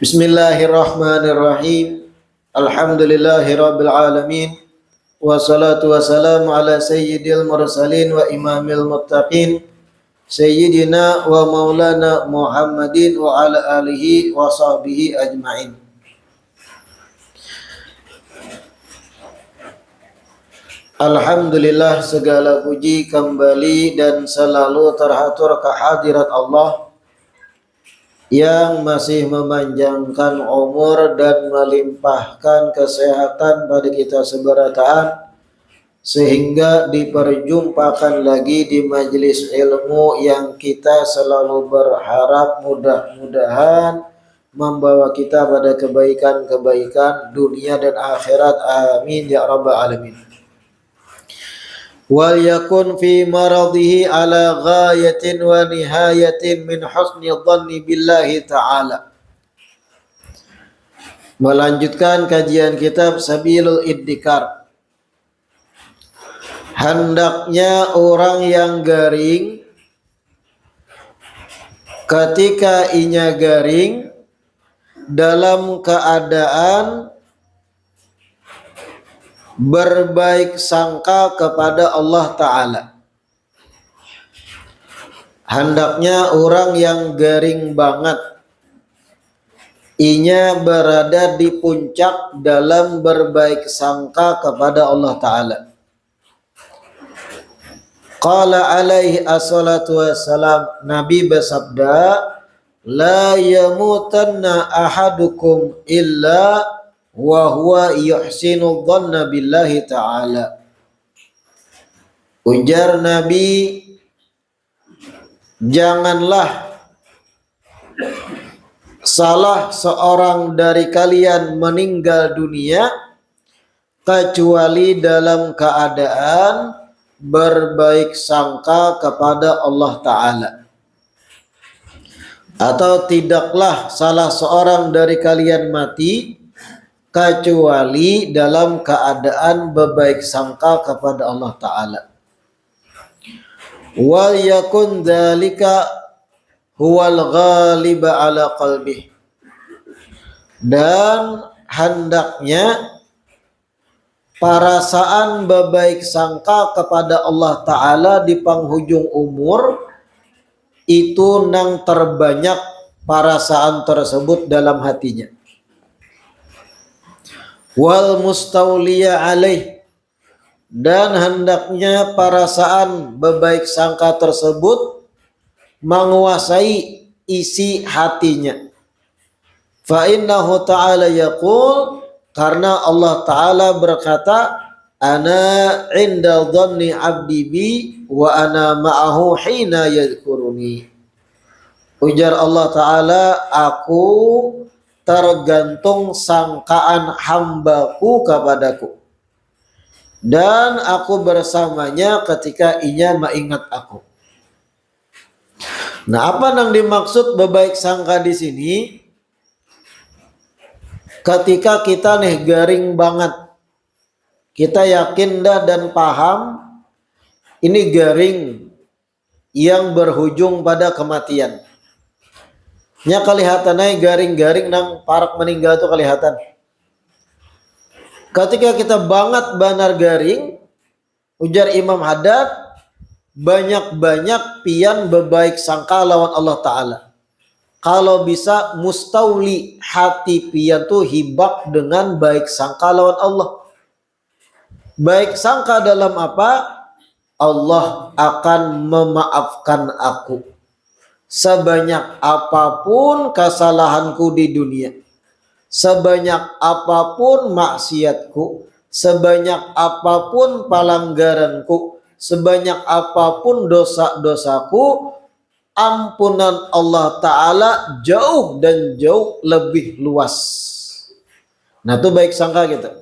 Bismillahirrahmanirrahim. Alhamdulillahirabbil alamin. Wassalatu wassalamu ala sayyidil mursalin wa imamil muttaqin sayyidina wa maulana Muhammadin wa ala alihi wa sahbihi ajmain. Alhamdulillah, segala puji kembali dan selalu terhatur kehadirat Allah yang masih memanjangkan umur dan melimpahkan kesehatan pada kita seberataan, sehingga diperjumpakan lagi di majelis ilmu yang kita selalu berharap mudah-mudahan membawa kita pada kebaikan-kebaikan dunia dan akhirat. Amin ya rabbal alamin. Wal yakun fi maradihi ala ghayatin wa nihayatin min husni dhanni billahi ta'ala. Melanjutkan kajian kitab Sabilul Iddikar. Hendaknya orang yang garing ketika inya garing dalam keadaan berbaik sangka kepada Allah Ta'ala. Hendaknya orang yang garing banget inya berada di puncak dalam berbaik sangka kepada Allah Ta'ala. Qala alaihi assalatu wassalam, Nabi bersabda, la yamutanna ahadukum illa wa huwa yuhsinu dhanna billahi ta'ala. Ujar Nabi, janganlah salah seorang dari kalian meninggal dunia kecuali dalam keadaan berbaik sangka kepada Allah Ta'ala. Atau tidaklah salah seorang dari kalian mati kecuali dalam keadaan berbaik sangka kepada Allah Ta'ala. Wal yakun dzalika huwal ghaliba ala qalbih. Dan hendaknya perasaan berbaik sangka kepada Allah Ta'ala di penghujung umur itu nang terbanyak perasaan tersebut dalam hatinya. Wal mustauliya alaih, dan hendaknya perasaan berbaik sangka tersebut menguasai isi hatinya. Fa innahu ta'ala yaqul, karena Allah Ta'ala berkata, ana inda dhanni abdi bi wa ana ma'ahu hina yadhkuruni. Ujar Allah Ta'ala, aku tergantung sangkaan hambaku kepadaku, dan aku bersamanya ketika ia mengingat aku. Nah, apa yang dimaksud berbaik sangka di sini? Ketika kita nih garing banget, kita yakin dah dan paham ini garing yang berujung pada kematian. Nya kelihatan aja garing-garing nang parak meninggal tuh kelihatan. Ketika kita banget banar garing, ujar Imam Haddad, banyak-banyak pian berbaik sangka lawan Allah Ta'ala. Kalau bisa mustauli hati pian tuh hibak dengan baik sangka lawan Allah. Baik sangka dalam apa? Allah akan memaafkan aku sebanyak apapun kesalahanku di dunia, sebanyak apapun maksiatku, sebanyak apapun pelanggaranku, sebanyak apapun dosa-dosaku, ampunan Allah Ta'ala jauh dan jauh lebih luas. Nah, itu baik sangka kita.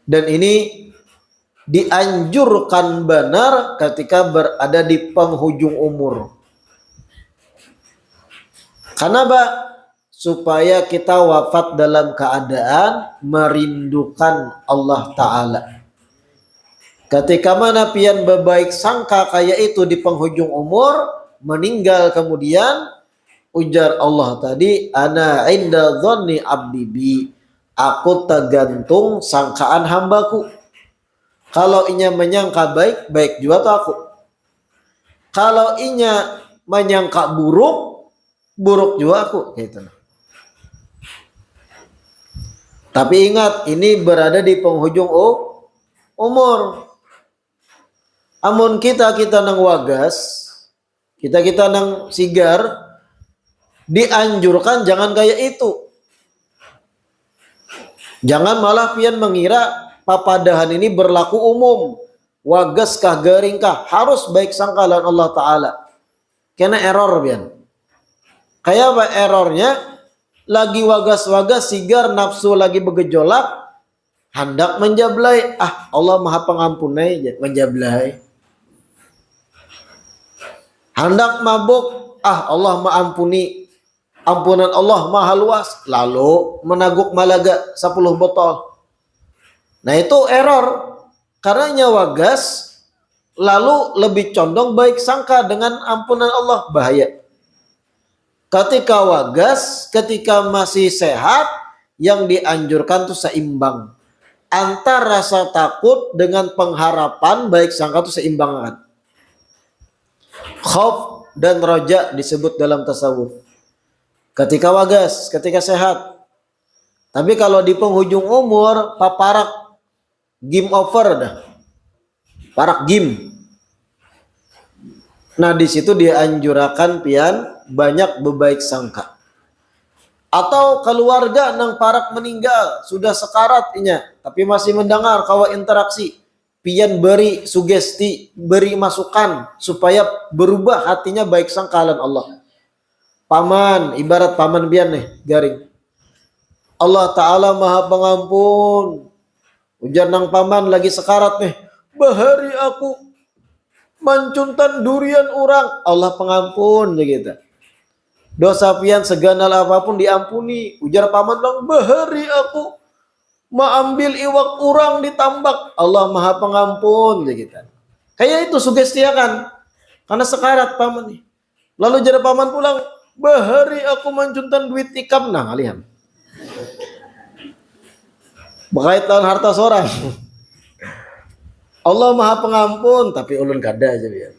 Dan ini dianjurkan benar ketika berada di penghujung umur. Kenapa? Supaya kita wafat dalam keadaan merindukan Allah Ta'ala. Ketika mana pian berbaik sangka kayak itu di penghujung umur, meninggal kemudian, Ujar Allah tadi, ana inda dhanni abdi bi. Aku tergantung sangkaan hambaku. Kalau inya menyangka baik, baik juga tuh aku. Kalau inya menyangka buruk, buruk juga aku. Gitu. Tapi ingat, ini berada di penghujung umur. Amun kita nang wagas, kita nang sigar, dianjurkan jangan kayak itu. Jangan malah pian mengira papadahan ini berlaku umum. Wagas kah garing kah harus baik sangka lawan Allah Ta'ala. Karena error pian. Kayak apa errornya? Lagi wagas-wagas sigar nafsu lagi bergejolak, hendak menjablai. Allah Maha Pengampun aja menjablai. Hendak mabuk, Allah mengampuni. Ampunan Allah maha luas. Lalu menaguk malaga 10 botol. Nah itu error. Karena wagas, lalu lebih condong baik sangka dengan ampunan Allah. Bahaya. Ketika wagas, ketika masih sehat, yang dianjurkan itu seimbang. Antar rasa takut dengan pengharapan baik sangka itu seimbang. Khauf dan roja disebut dalam tasawuf. Ketika wagas, ketika sehat. Tapi kalau di penghujung umur, paparak game over dah. Parak game. Nah, di situ dia anjurakan pian banyak bebaik sangka. Atau keluarga nang parak meninggal, sudah sekarat inya, tapi masih mendengar kawa interaksi. Pian beri sugesti, beri masukan supaya berubah hatinya baik sangkalan Allah. Paman, ibarat paman bian nih, garing. Allah Ta'ala Maha Pengampun. Ujar nang paman lagi sekarat nih. Bahari aku mancuntan durian orang. Allah Pengampun begitu. Dosa pian seganal apapun diampuni. Ujar paman bang, bahari aku mengambil iwak orang ditambak. Allah Maha Pengampun begitu. Kayak itu sugestiakan. Karena sekarat paman nih. Lalu jar paman pulang, bahari aku mancuntan duit ikam. Nah kalian berkait lawan harta seorang. Allah Maha Pengampun, tapi ulun kada aja biar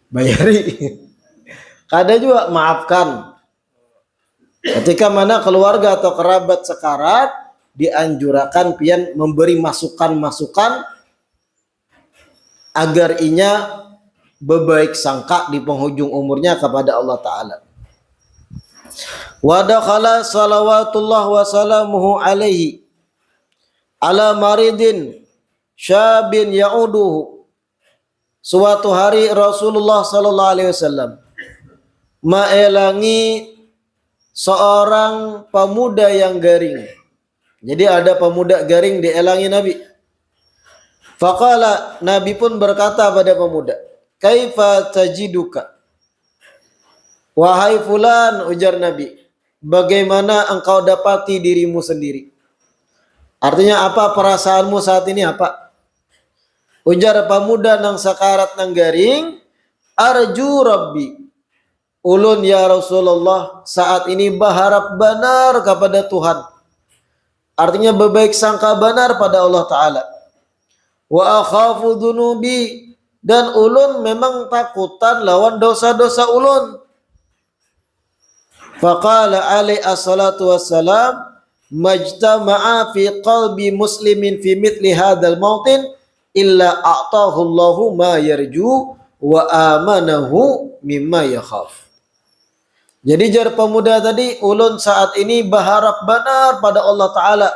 bayari. Kada juga maafkan. Ketika mana keluarga atau kerabat sekarat, dianjurkan pian memberi masukan-masukan agar inya berbaik sangka di penghujung umurnya kepada Allah Ta'ala. Wa dakhala salawatullah wa salamuhu alaihi ala maridin syabin ya'uduhu. Suatu hari Rasulullah sallallahu alaihi wasallam maelangi seorang pemuda yang garing. Jadi ada pemuda garing dielangi Nabi. Faqala, Nabi pun berkata pada pemuda, "Kaifa tajiduka?" Wahai fulan, ujar Nabi, bagaimana engkau dapati dirimu sendiri? Artinya apa perasaanmu saat ini apa? Ujar pemuda nang sakarat nang garing, arju Rabbi. Ulun ya Rasulullah saat ini berharap benar kepada Tuhan. Artinya berbaik sangka benar pada Allah Ta'ala. Wa akhafu dunubi. Dan ulun memang takutan lawan dosa-dosa ulun. Faqala alaihi assalatu wassalam, majtama'a fi qalbi muslimin fi mithli hadzal mautin illa a'tahu Allahu ma yarju wa amanahu mimma yakhaf. Jadi jar pemuda tadi, ulun saat ini berharap benar pada Allah Ta'ala.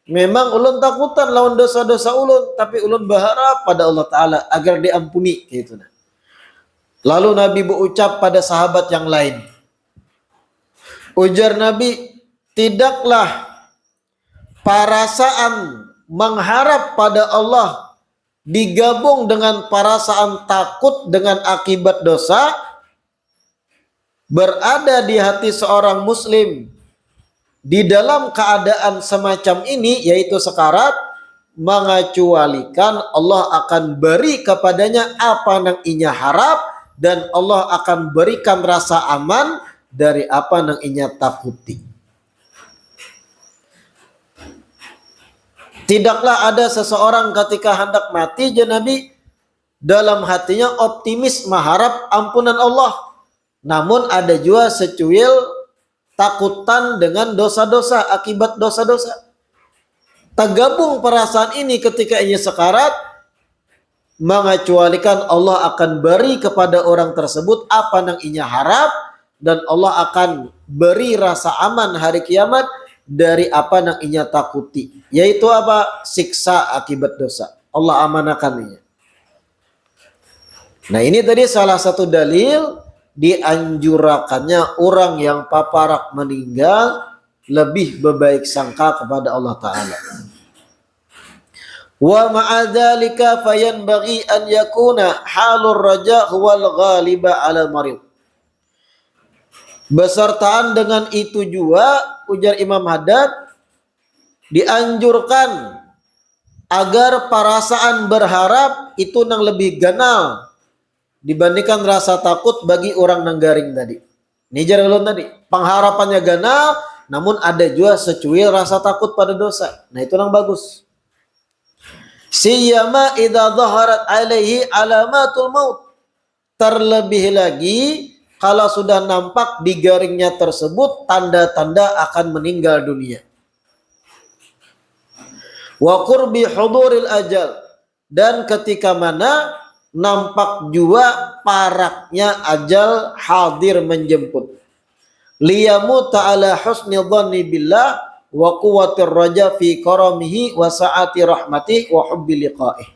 Memang ulun takutan lawan dosa-dosa ulun, tapi ulun berharap pada Allah Ta'ala agar diampuni. Gitu. Lalu Nabi berucap pada sahabat yang lain. Ujar Nabi, tidaklah perasaan mengharap pada Allah digabung dengan perasaan takut dengan akibat dosa berada di hati seorang muslim di dalam keadaan semacam ini, yaitu sekarat, mengecualikan Allah akan beri kepadanya apa yang inya harap, dan Allah akan berikan rasa aman dari apa nang inya takuti. Tidaklah ada seseorang ketika hendak mati Nabi dalam hatinya optimis mengharap ampunan Allah. Namun ada juga secuil takutan dengan dosa-dosa, akibat dosa-dosa. Tergabung perasaan ini ketika ia sekarat, mengecualikan Allah akan beri kepada orang tersebut apa yang ia harap, dan Allah akan beri rasa aman hari kiamat dari apa yang ia takuti, yaitu apa? Siksa akibat dosa. Allah amanahkannya. Nah, ini tadi salah satu dalil dianjurakannya orang yang paparak meninggal lebih berbaik sangka kepada Allah Ta'ala. Wa ma'adzalika fayanbaghi an yakuna halur raja huwal ghaliba 'alal marid. Besertaan dengan itu juga, ujar Imam Haddad, dianjurkan agar perasaan berharap itu nang lebih ganal dibandingkan rasa takut bagi orang nang garing tadi. Ini jarang tadi, pengharapannya ganal, namun ada juga secuil rasa takut pada dosa. Nah, itu nang bagus. Siyama idza dhaharat alaihi alamatul maut. Terlebih lagi kalau sudah nampak di garingnya tersebut tanda-tanda akan meninggal dunia. Wa qurbi huduril ajal, dan ketika mana nampak juga paraknya ajal hadir menjemput. Liyamu ta'ala husni dhanni billah wa quwwatir raja fi karamihi wa sa'ati rahmatih wa hubbi liqa'ih.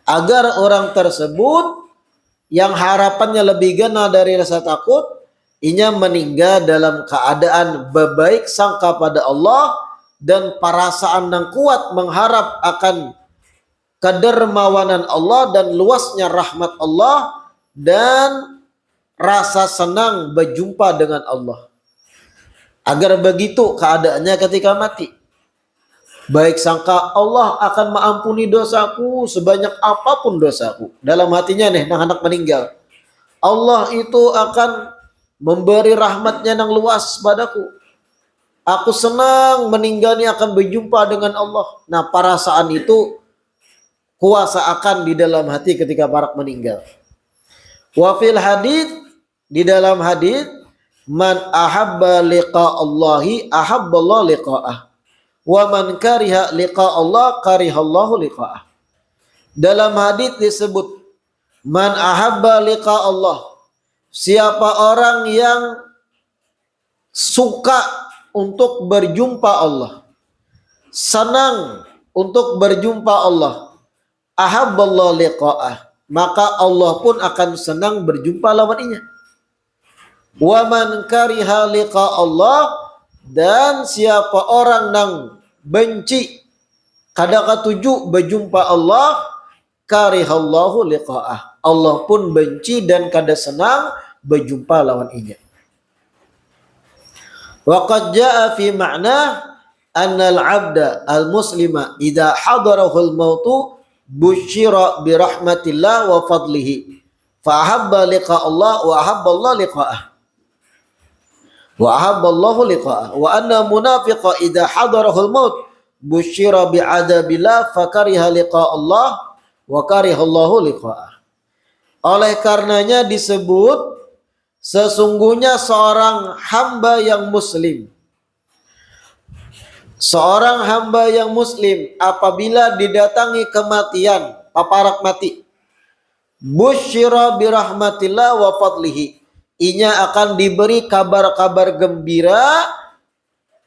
Agar orang tersebut yang harapannya lebih gana dari rasa takut, inya meninggal dalam keadaan berbaik sangka pada Allah dan perasaan yang kuat mengharap akan kedermawanan Allah dan luasnya rahmat Allah dan rasa senang berjumpa dengan Allah. Agar begitu keadaannya ketika mati. Baik sangka Allah akan mengampuni dosaku sebanyak apapun dosaku. Dalam hatinya nih, anak meninggal. Allah itu akan memberi rahmatnya yang luas padaku. Aku senang meninggalnya akan berjumpa dengan Allah. Nah, perasaan itu kuasa akan di dalam hati ketika parak meninggal. Wa fil hadits, di dalam hadits, man ahabba liqa Allahi ahabballahu liqa'ah. Wa man kariha liqa Allah karihallahu liqa'ah. Dalam hadits disebut man ahabba liqa Allah. Siapa orang yang suka untuk berjumpa Allah, senang untuk berjumpa Allah, ahabballahu liqa'ah, maka Allah pun akan senang berjumpa lawannya. Wa man kariha liqa Allah, dan siapa orang yang benci kada katuju berjumpa Allah, karihallahu liqa'ah, Allah pun benci dan kada senang berjumpa lawannya. Wa qad jaa fi ma'na anna al-'abda al-muslima idza hadarahu al-mautu busyira bi rahmatillah wa fadlihi fa ahabba liqa Allah wa ahabba Allah liqa'ah wa ahabba Allah liqa'ah wa anna munafiqa idza hadarahu al-maut busyira bi 'adabillah fa kariha liqa Allah wa kariha Allah liqa'ah. Oleh karenanya disebut sesungguhnya seorang hamba yang muslim, seorang hamba yang muslim apabila didatangi kematian, paparak mati, busyira birahmatillah wa fadlihi, inya akan diberi kabar-kabar gembira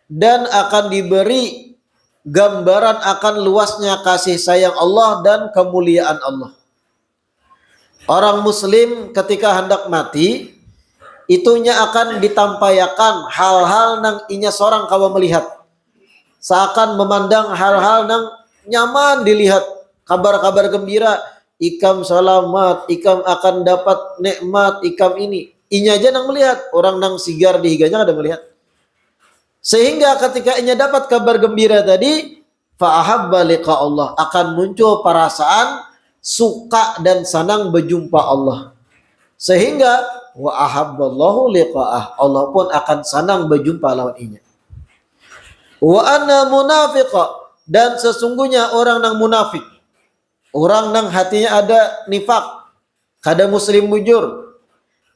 dan akan diberi gambaran akan luasnya kasih sayang Allah dan kemuliaan Allah. Orang muslim ketika hendak mati, itunya akan ditampayakan hal-hal nang inya seorang kawa melihat, seakan memandang hal-hal nang nyaman dilihat, kabar-kabar gembira, ikam selamat, ikam akan dapat nikmat, ikam ini, inya aja nang melihat, orang nang sigar di higanya ada melihat. Sehingga ketika inya dapat kabar gembira tadi, fa ahabba liqa Allah, akan muncul perasaan suka dan senang berjumpa Allah. Sehingga wa ahabballahu liqa'ah. Allah pun akan senang berjumpa lawan inya. Wa anna munafiqa, dan sesungguhnya orang nang munafik, orang nang hatinya ada nifak, kada muslim bujur.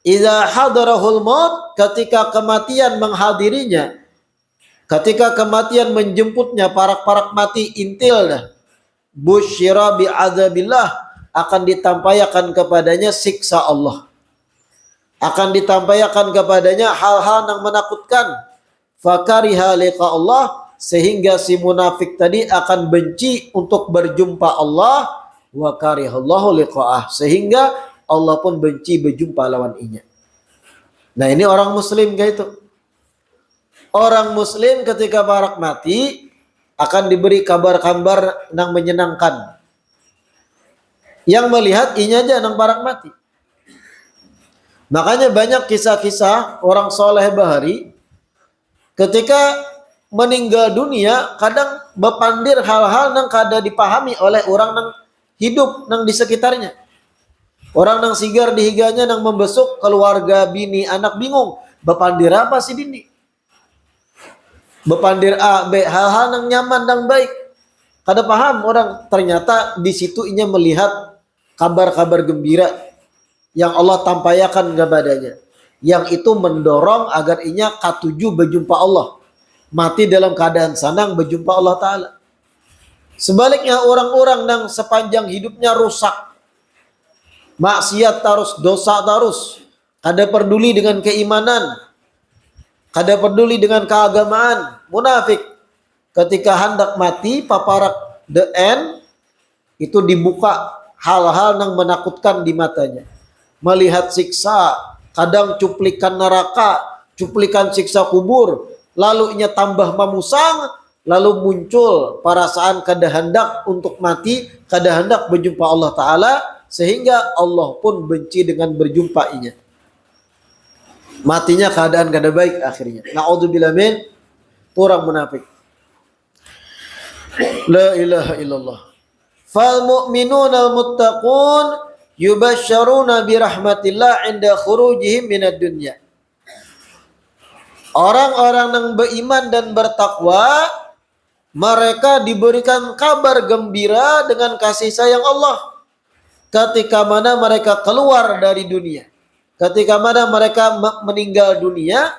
Idza hadarahul maut, ketika kematian menghadirinya, ketika kematian menjemputnya, parak-parak mati intil dah. Busyira bi'adzabillah, akan ditampaikan kepadanya siksa Allah. Akan ditampaikan kepadanya hal-hal yang menakutkan. Fakariha liqa Allah, sehingga si munafik tadi akan benci untuk berjumpa Allah. Wa karihallahu liqa'ah, sehingga Allah pun benci berjumpa lawan inya. Nah, ini orang muslim kayak itu. Orang muslim ketika barak mati akan diberi kabar-kabar yang menyenangkan. Yang melihat inya aja nang barak mati. Makanya banyak kisah-kisah orang soleh bahari ketika meninggal dunia kadang bepandir hal-hal yang kada dipahami oleh orang yang hidup yang di sekitarnya. Orang yang sigar di higanya yang membesuk keluarga bini anak bingung. Bepandir apa sih dini? Bepandir A, B, hal-hal yang nyaman dan baik. Kada paham orang, ternyata di situ inya melihat kabar-kabar gembira yang Allah tampaikan kepadanya. Yang itu mendorong agar inya katuju berjumpa Allah. Mati dalam keadaan senang berjumpa Allah Ta'ala. Sebaliknya orang-orang yang sepanjang hidupnya rusak, maksiat terus, dosa terus, kada peduli dengan keimanan, kada peduli dengan keagamaan, munafik. Ketika hendak mati, paparak the end, itu dibuka hal-hal yang menakutkan di matanya. Melihat siksa, kadang cuplikan neraka, cuplikan siksa kubur, lalu inya tambah memusang, lalu muncul perasaan kada hendak untuk mati, kada hendak berjumpa Allah Ta'ala, sehingga Allah pun benci dengan berjumpa inya. Matinya keadaan kada baik akhirnya. Na'udzubillah min, orang munafik. La ilaha illallah. Fal mu'minuna al-muttaqun yubasyaruna birahmatillah inda khurujihim minad dunya. Orang-orang yang beriman dan bertakwa, mereka diberikan kabar gembira dengan kasih sayang Allah ketika mana mereka keluar dari dunia. Ketika mana mereka meninggal dunia,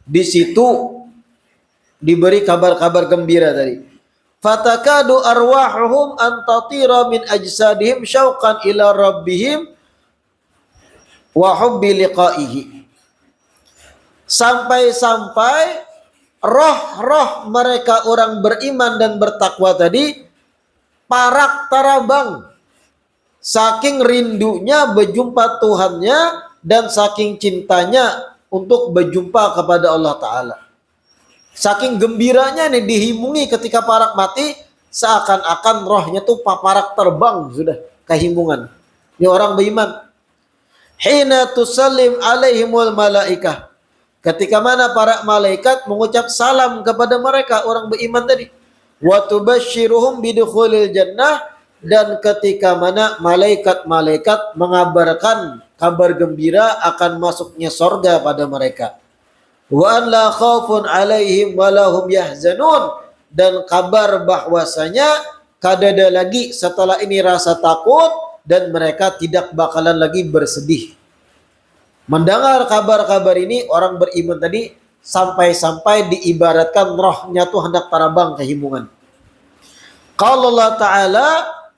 di situ diberi kabar-kabar gembira tadi. Fatakadu arwahuhum an tatira min ajsadihim syauqan ila rabbihim wa hubbi liqaihi. Sampai-sampai roh-roh mereka orang beriman dan bertakwa tadi parak tarabang saking rindunya berjumpa Tuhannya dan saking cintanya untuk berjumpa kepada Allah Ta'ala. Saking gembiranya nih dihimungi ketika parak mati, seakan-akan rohnya tuh paparak terbang sudah kehimungan. Ini orang beriman. Hina tusallim alaihimul malaikah. Ketika mana para malaikat mengucap salam kepada mereka orang beriman tadi. Wa tubashshiruhum bidukhulil jannah, dan ketika mana malaikat-malaikat mengabarkan kabar gembira akan masuknya surga pada mereka. Wa an la khaufun alaihim wa lahum yahzanun, dan kabar bahwasanya kada ada lagi setelah ini rasa takut dan mereka tidak bakalan lagi bersedih. Mendengar kabar-kabar ini orang beriman tadi sampai-sampai diibaratkan rohnya tuh hendak terbang kehimungan. Qala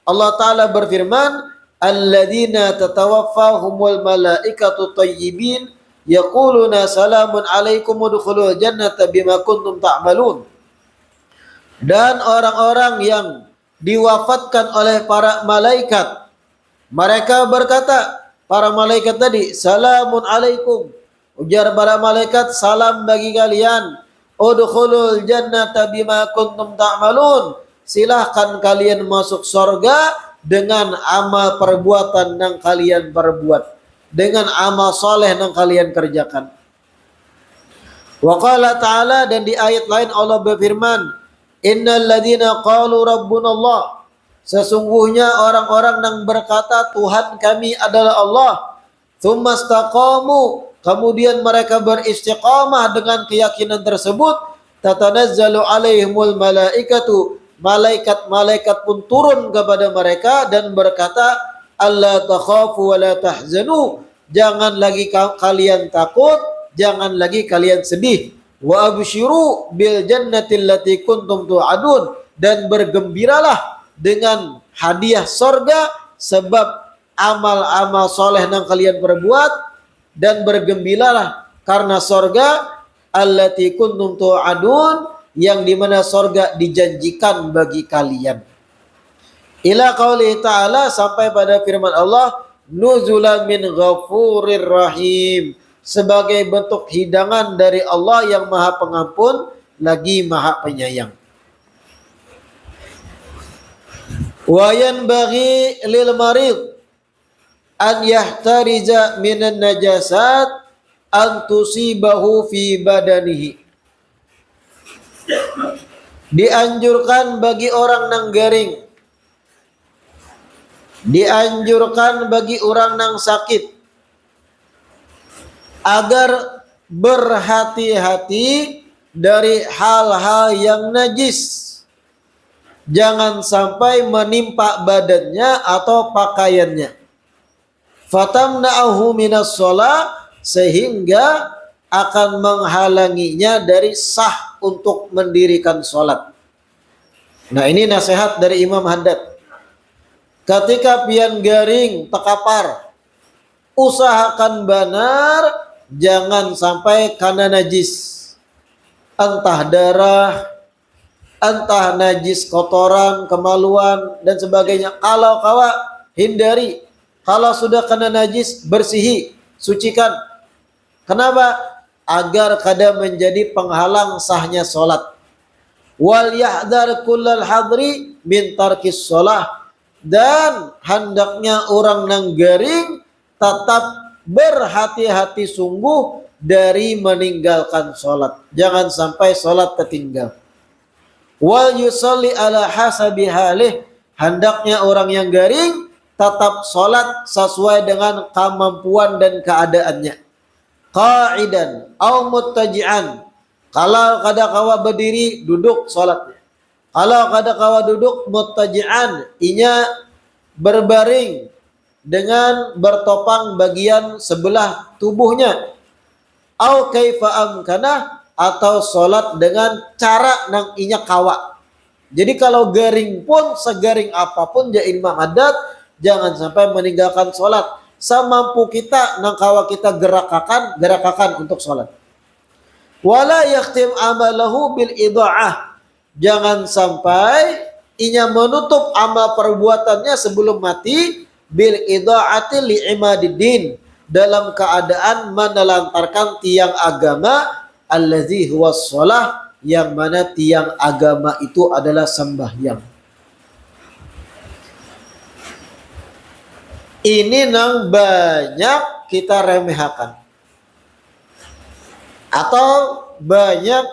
Allah Ta'ala berfirman, alladzina tatawaffahumul malaikatu thayyibin yaquluna salamun alaikum udkhulul jannata bima kuntum ta'malun. Dan orang-orang yang diwafatkan oleh para malaikat, mereka berkata, para malaikat tadi, salamun alaikum, ujar para malaikat, salam bagi kalian, udkhulul jannata bima kuntum ta'malun, silahkan kalian masuk surga dengan amal perbuatan yang kalian perbuat, dengan amal soleh yang kalian kerjakan. Wa qala ta'ala, dan di ayat lain Allah berfirman, innal ladzina qalu rabbunallah, sesungguhnya orang-orang yang berkata Tuhan kami adalah Allah, Tsumastaqamu, kemudian mereka beristiqamah dengan keyakinan tersebut, tatanazzalu alaihimul malaikatu, malaikat-malaikat pun turun kepada mereka dan berkata, alla takhafu wa la tahzanu, jangan lagi kalian takut, jangan lagi kalian sedih. Wa abshiru bil jannati allati kuntum tu'adun, dan bergembiralah dengan hadiah sorga sebab amal-amal soleh yang kalian perbuat, dan bergembiralah karena sorga allati kuntum tu'adun, yang dimana sorga dijanjikan bagi kalian. Ila qauli ta'ala, sampai pada firman Allah, nuzulan min ghafurir rahim, sebagai bentuk hidangan dari Allah yang maha pengampun lagi maha penyayang. Wa yanbaghi lil marid an yahtariza minan najasat an tusibahu fi badanihi. Dianjurkan bagi orang nang garing, dianjurkan bagi orang yang sakit agar berhati-hati dari hal-hal yang najis. Jangan sampai menimpa badannya atau pakaiannya. Fatamna'ahu minas shalah, sehingga akan menghalanginya dari sah untuk mendirikan sholat. Nah, ini nasihat dari Imam Haddad. Ketika pian garing tekapar, usahakan benar jangan sampai karena najis, entah darah, entah najis kotoran, kemaluan dan sebagainya. Kalau kawa hindari, kalau sudah kena najis bersihi, sucikan. Kenapa? Agar kada menjadi penghalang sahnya sholat. Wal yahdar kullal hadri min tarkis sholah, dan hendaknya orang nang garing tetap berhati-hati sungguh dari meninggalkan sholat. Jangan sampai sholat tertinggal. Wal yusalli ala hasabi halih, hendaknya orang yang garing tetap sholat sesuai dengan kemampuan dan keadaannya. Qa'idan au muttaji'an, kalau kada kawa berdiri duduk sholatnya. Kalau kada kawa duduk muttaji'an, inya berbaring dengan bertopang bagian sebelah tubuhnya. Au kaifa amkanah, atau sholat dengan cara nang inya kawa. Jadi kalau garing pun segaring apapun ya Imam Haddad, jangan sampai meninggalkan sholat. Semampu kita nang kawa kita gerakakan untuk sholat. Wala yakhtim amalahu bil idha'ah, jangan sampai inya menutup amal perbuatannya sebelum mati bil idha'ati li imadiddin, dalam keadaan menelantarkan tiang agama, allazi huwa shalah, yang mana tiang agama itu adalah sembahyang. Ini nang banyak kita remehkan, atau banyak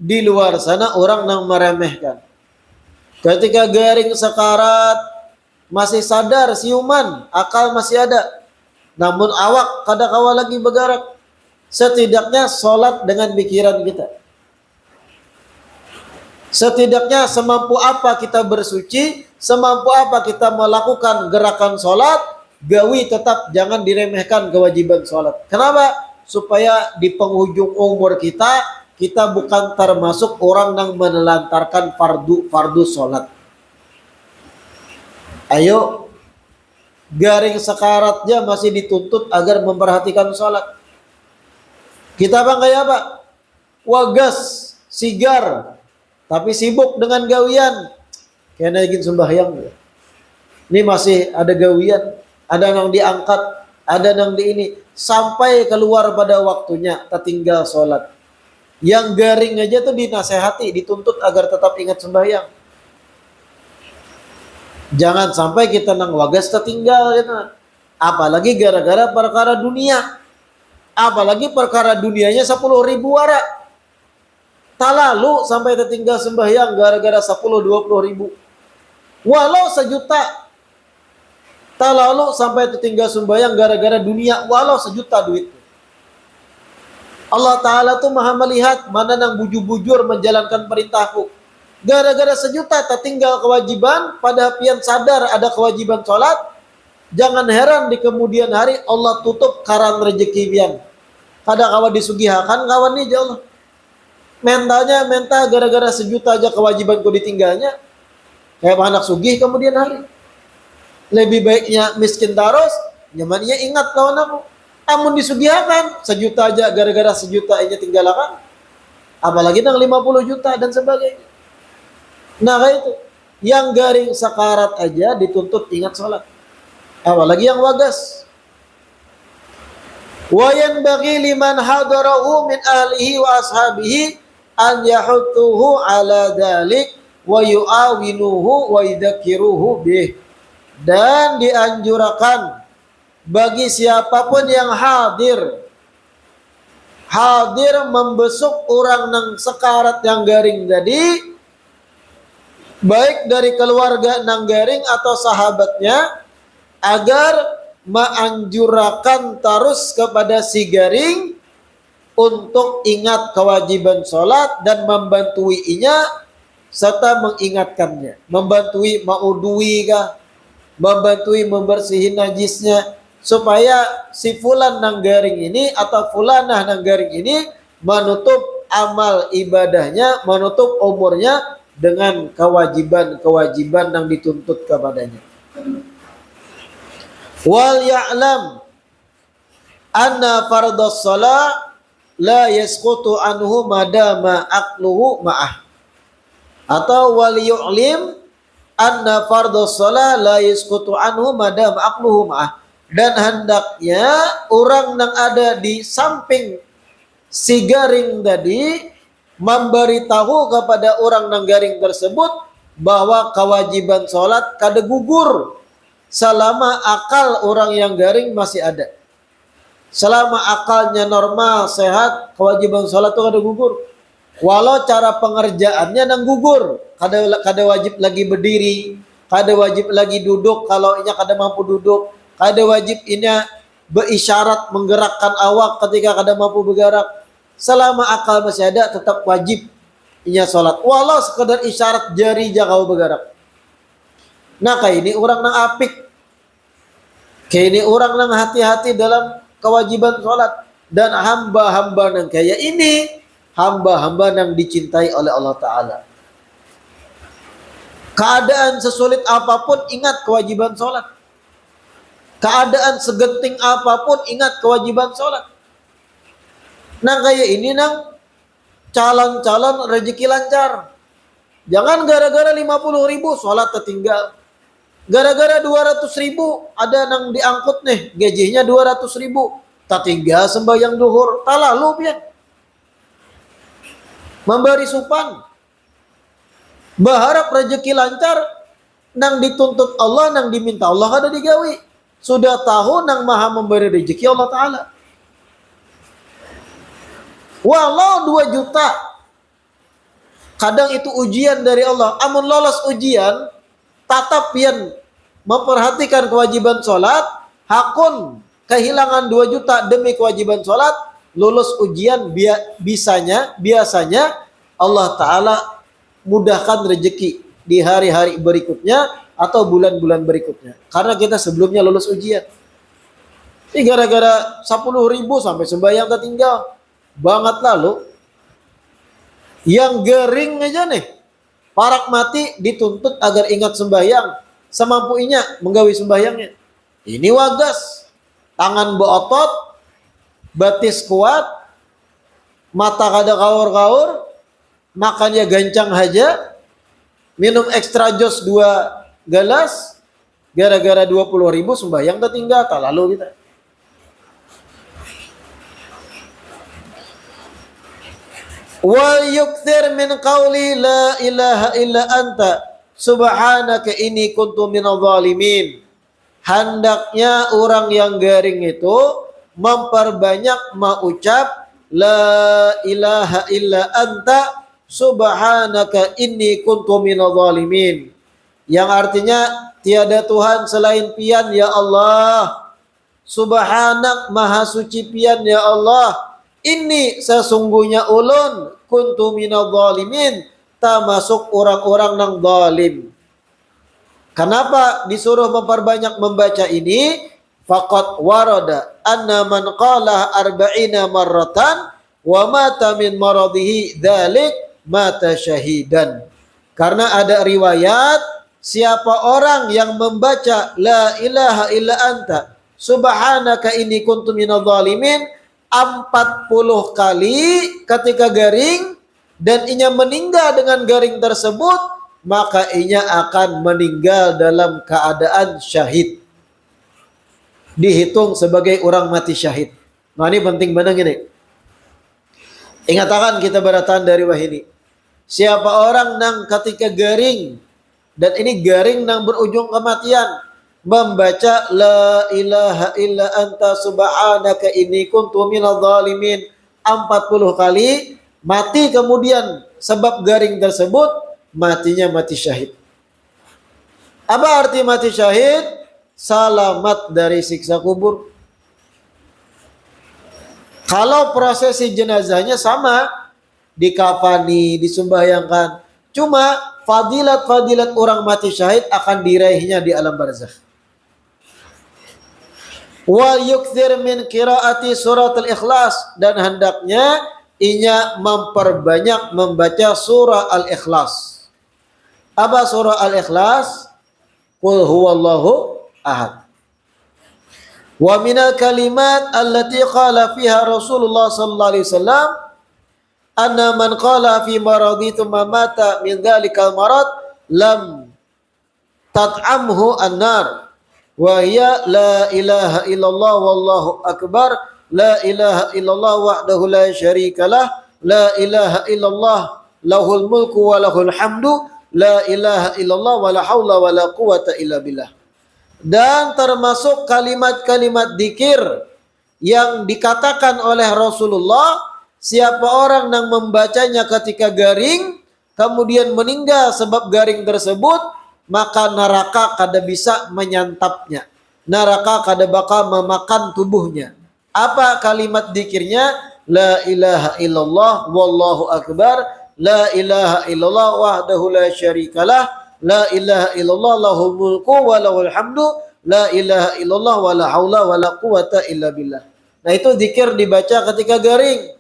di luar sana orang yang meremehkan. Ketika garing sekarat, masih sadar siuman, akal masih ada, namun awak kada kawa lagi bergerak. Setidaknya sholat dengan pikiran kita. Setidaknya semampu apa kita bersuci, semampu apa kita melakukan gerakan sholat, gawi tetap jangan diremehkan kewajiban sholat. Kenapa? Supaya di penghujung umur kita bukan termasuk orang yang menelantarkan fardu sholat. Ayo, garing sekaratnya masih dituntut agar memperhatikan sholat. Kita bangkai apa? Wagas, sigar, tapi sibuk dengan gawian. Kayaknya ingin sembahyang. Ini masih ada gawian, ada yang diangkat, ada yang di ini. Sampai keluar pada waktunya, tertinggal sholat. Yang garing aja tuh dinasehati, dituntut agar tetap ingat sembahyang. Jangan sampai kita nang wagas tertinggal gitu. Apalagi gara-gara perkara dunia. Apalagi perkara dunianya 10.000 warak. Tak lalu sampai tertinggal sembahyang gara-gara 10-20 ribu. Walau 1 juta. Tak lalu sampai tertinggal sembahyang gara-gara dunia walau sejuta duit. Allah Ta'ala tuh maha melihat mana yang bujur-bujur menjalankan perintahku. Gara-gara sejuta tertinggal kewajiban, pada pian sadar ada kewajiban sholat, jangan heran di kemudian hari Allah tutup karan rezeki pian. Kada kawan disugihakan kawan nih ya Allah. Mentalnya mental gara-gara sejuta aja kewajibanku ditinggalnya. Kayak anak sugih kemudian hari. Lebih baiknya miskin taros, nyamannya ingat kawan aku. Amun disugihakan sejuta aja gara-gara sejuta aja tinggalkan. Apalagi nang 50 juta dan sebagainya. Nah kayak itu. Yang garing sakarat aja dituntut ingat sholat. Apalagi yang wagas. Wa yanbaghi liman hadarahu min ahlihi wa ashabihi an yahutuhu ala dhalik wa yu'awinuhu wa yudzakiruhu bih. Dan dianjurkan bagi siapapun yang hadir membesuk orang nang sekarat yang garing tadi, baik dari keluarga nang garing atau sahabatnya, agar menganjurkan terus kepada si garing untuk ingat kewajiban sholat dan membantuinya serta mengingatkannya, membantui maudui kah, membantui membersihin najisnya, supaya si fulan nang garing ini atau fulanah nang garing ini menutup amal ibadahnya, menutup umurnya dengan kewajiban-kewajiban yang dituntut kepadanya. Wal ya'lam anna fardhus shalah la yasqutu anhu madama aqluhu ma'ah. Atau wal yu'lim anna fardhus shalah la yasqutu anhu madama aqluhu ma'ah. Dan hendaknya orang yang ada di samping si garing tadi memberitahu kepada orang yang garing tersebut bahwa kewajiban sholat kada gugur selama akal orang yang garing masih ada. Selama akalnya normal, sehat, kewajiban sholat itu kada gugur. Walau cara pengerjaannya nang gugur, kada wajib lagi berdiri, kada wajib lagi duduk kalau inya kada mampu duduk. Ada wajib ini berisyarat menggerakkan awak ketika kada mampu bergerak. Selama akal masih ada tetap wajib inya sholat. Walau sekedar isyarat jari jangan bergerak. Nah kayak ini orang nang apik. Kayak ini orang nang hati-hati dalam kewajiban sholat. Dan hamba-hamba nang kayak ini, hamba-hamba nang dicintai oleh Allah Ta'ala. Keadaan sesulit apapun ingat kewajiban sholat. Keadaan segenting apapun ingat kewajiban sholat. Nah kayak ini nang calon-calon rezeki lancar. Jangan gara-gara 50.000 sholat tertinggal. Gara-gara 200.000 ada nang diangkut nih gajinya 200.000 tertinggal sembahyang duhur. Tak lalu pian memberi supan. Berharap rezeki lancar nang dituntut Allah, nang diminta Allah ada digawi. Sudah tahu nang maha memberi rezeki Allah Ta'ala. Walau 2 juta, kadang itu ujian dari Allah. Amun lolos ujian, tatap pian memperhatikan kewajiban sholat, hakun kehilangan 2 juta demi kewajiban sholat, lulus ujian biasanya Allah Ta'ala mudahkan rezeki di hari-hari berikutnya atau bulan-bulan berikutnya. Karena kita sebelumnya lulus ujian. Ini gara-gara 10.000 sampai sembahyang tertinggal. Banget lalu. Yang gering aja nih. Parak mati dituntut agar ingat sembahyang. Semampunya menggawi sembahyangnya. Ini wagas. Tangan beotot. Batis kuat. Mata kada kaur-kaur. Makannya gancang aja. Minum ekstra jos 2 galas, gara-gara 20.000 sembahyang tertinggal, tak lalu kita. Wa yukthir min qawli la ilaha illa anta subhanaka inni kuntu minadh dhalimin. Hendaknya orang yang garing itu memperbanyak mengucap la ilaha illa anta subhanaka inni kuntu minadh dhalimin. Yang artinya tiada Tuhan selain Pian ya Allah. Subhanak maha suci Pian ya Allah. Ini sesungguhnya ulun kuntu minadh dhalimin, termasuk orang-orang nang zalim. Kenapa disuruh memperbanyak membaca ini? Faqad warada anna man qala arba'ina marratan wa mata min maradihi dzalik mata syahidan. Karena ada riwayat siapa orang yang membaca la ilaha illa anta subhanaka inni kuntu minadh dhalimin 40 kali ketika garing dan inya meninggal dengan garing tersebut, maka inya akan meninggal dalam keadaan syahid. Dihitung sebagai orang mati syahid. Nah ini penting banget ini. Ingatakan kita beratan dari wahini. Siapa orang nang ketika garing, dan ini garing nang berujung kematian, membaca la ilaha illa anta subhanaka inni kuntu minadh dhalimin 40 kali, mati kemudian sebab garing tersebut, matinya mati syahid. Apa arti mati syahid? Selamat dari siksa kubur. Kalau prosesi jenazahnya sama, dikafani, disembahyangan. Cuma fadilat-fadilat orang mati syahid akan diraihnya di alam barzakh. Wa yukthir min qiraati surat al-ikhlas, dan hendaknya inya memperbanyak membaca surah al-ikhlas. Apa surah al-ikhlas? Qul huwallahu ahad. Wa minal kalimat allati qala fiha Rasulullah sallallahu alaihi wasallam anna man qala fi maradi thumma mata min dzalikal marad lam tat'amhu an-nar wa hiya la ilaha illallah wallahu akbar la ilaha illallah wahdahu la syarikalah la ilaha illallah lahul mulku wa lahul hamdu la ilaha illallah wa la haula wa la quwata illa billah. Dan termasuk kalimat-kalimat dzikir yang dikatakan oleh Rasulullah, siapa orang yang membacanya ketika garing kemudian meninggal sebab garing tersebut, maka neraka kada bisa menyantapnya, neraka kada bakal memakan tubuhnya. Apa kalimat dzikirnya? La ilaha illallah wallahu akbar la ilaha illallah wahdahu la syarikalah la ilaha illallah lahul mulku wa lahul hamdu la ilaha illallah wa la haula wa la quwata illa billah. Nah itu zikir dibaca ketika garing.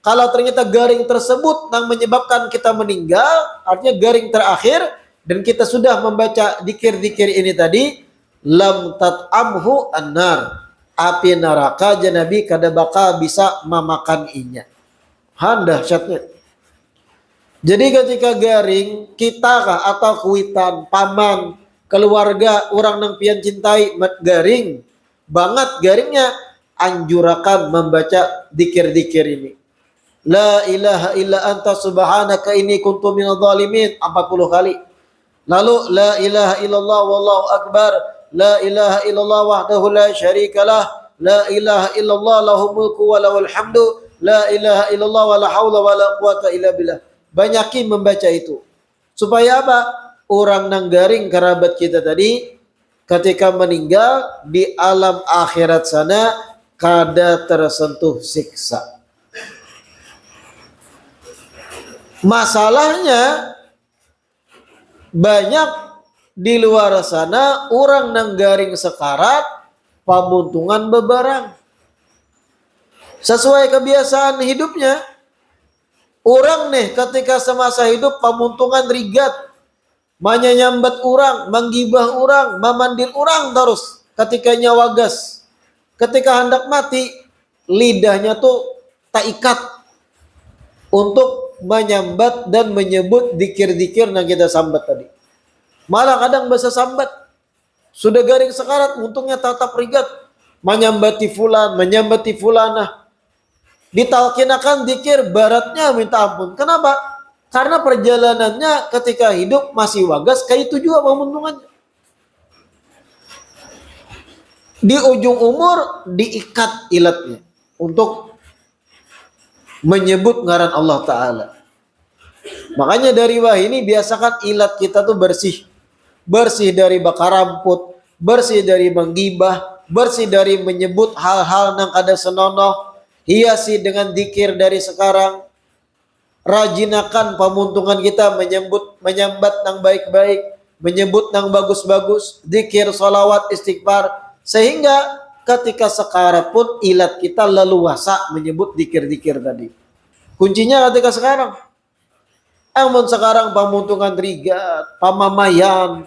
Kalau ternyata garing tersebut yang menyebabkan kita meninggal, artinya garing terakhir, dan kita sudah membaca zikir-zikir ini tadi, lam tat'amhu an-nar, api neraka Nabi kada bakal bisa memakan inya. Dahsyatnya. Jadi ketika garing, kita kah atau kuitan, paman, keluarga, orang yang pian cintai garing, banget garingnya, anjurakan membaca dikir-dikir ini. La ilaha illa anta subhanaka inni kuntu minadh dhalimin 40 kali. Lalu la ilaha illallah wallahu akbar, la ilaha illallah wahdahu la syarikalah, la ilaha illallah lahul mulku wa lahul hamdu, la ilaha illallah wa la haula wa la quwata illa billah. Banyakin membaca itu. Supaya apa? Orang nang garing kerabat kita tadi ketika meninggal di alam akhirat sana kada tersentuh siksa. Masalahnya banyak di luar sana orang nang garing sekarat pamuntungan bebarang. Sesuai kebiasaan hidupnya. Orang nih ketika semasa hidup pamuntungan rigat, menyambat orang, menggibah orang, memandil orang terus ketika nyawa gas. Ketika hendak mati, lidahnya tuh tak ikat untuk menyambat dan menyebut dikir-dikir yang kita sambat tadi. Malah kadang bahasa sambat, sudah garing sekarat, untungnya tatap rigat, menyambati fulan, menyambati fulanah. Ditalkinakan dikir baratnya minta ampun. Kenapa? Karena perjalanannya ketika hidup masih wagas, kayak itu juga menguntungkannya. Di ujung umur diikat ilatnya untuk menyebut ngaran Allah Ta'ala. Makanya dari wah ini biasakan ilat kita tuh bersih. bersih dari bakar ramput, bersih dari menggibah, bersih dari menyebut hal-hal yang ada senonoh. Hiasi dengan zikir dari sekarang. Rajinakan pemuntungan kita menyambat yang baik-baik, menyebut yang bagus-bagus, zikir, salawat, istighfar, sehingga ketika sekarang pun ilat kita leluasa menyebut zikir-zikir tadi. Kuncinya ketika sekarang. Namun sekarang pemuntungan rigat, pamamayan,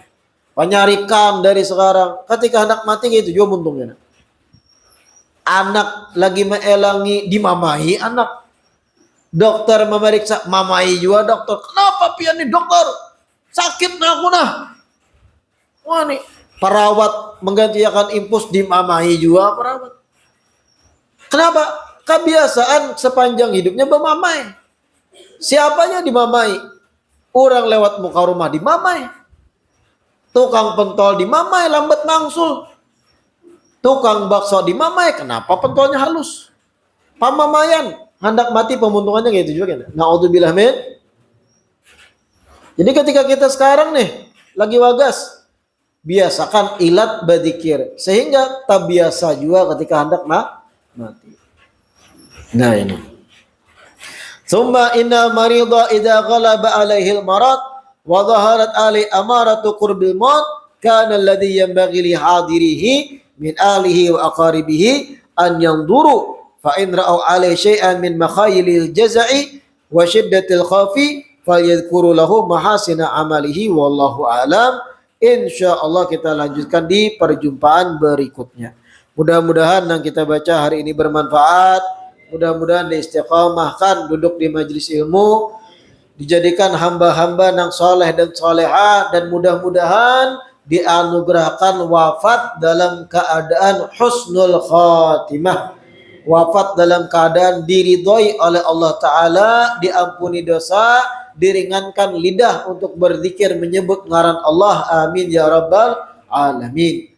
penyarikan dari sekarang. Ketika anak mati gitu juga untungnya. Anak lagi meelangi dimamai anak. Dokter memeriksa, mamai juga dokter. Kenapa pian nih dokter? Sakit nah aku nah. Wah nih, perawat menggantikan infus dimamai juga perawat. Kenapa? Kebiasaan sepanjang hidupnya memamai. Siapanya dimamai? Orang lewat muka rumah dimamai. Tukang pentol dimamai, lambat mangsul. Tukang bakso dimamai, kenapa pentolnya halus? Pamamayan, hendak mati pemuntungannya gitu juga kan. Na'udzubillah min. Jadi ketika kita sekarang nih lagi wagas, biasakan ilat berzikir sehingga tak biasa juga ketika hendak mati. Nah ini. Summa inna marida idza ghalaba alaihi al-marad wa dhaharat ali amaratu qurbil maut kana alladhi yanbaghi li hadirihi min alihi wa aqaribihi an yanzuru fa in ra'au alaihi syai'an min makhayilil jaza'i wa shiddatil khafi falyadhkuru lahu mahasina amalihi wallahu alam. Insyaallah kita lanjutkan di perjumpaan berikutnya. Mudah-mudahan yang kita baca hari ini bermanfaat. Mudah-mudahan diistiqamahkan duduk di majelis ilmu, dijadikan hamba-hamba yang soleh dan soleha, dan mudah-mudahan dianugerahkan wafat dalam keadaan husnul khatimah, wafat dalam keadaan diridhoi oleh Allah Ta'ala, diampuni dosa, diringankan lidah untuk berzikir menyebut ngaran Allah. Amin ya rabbal alamin.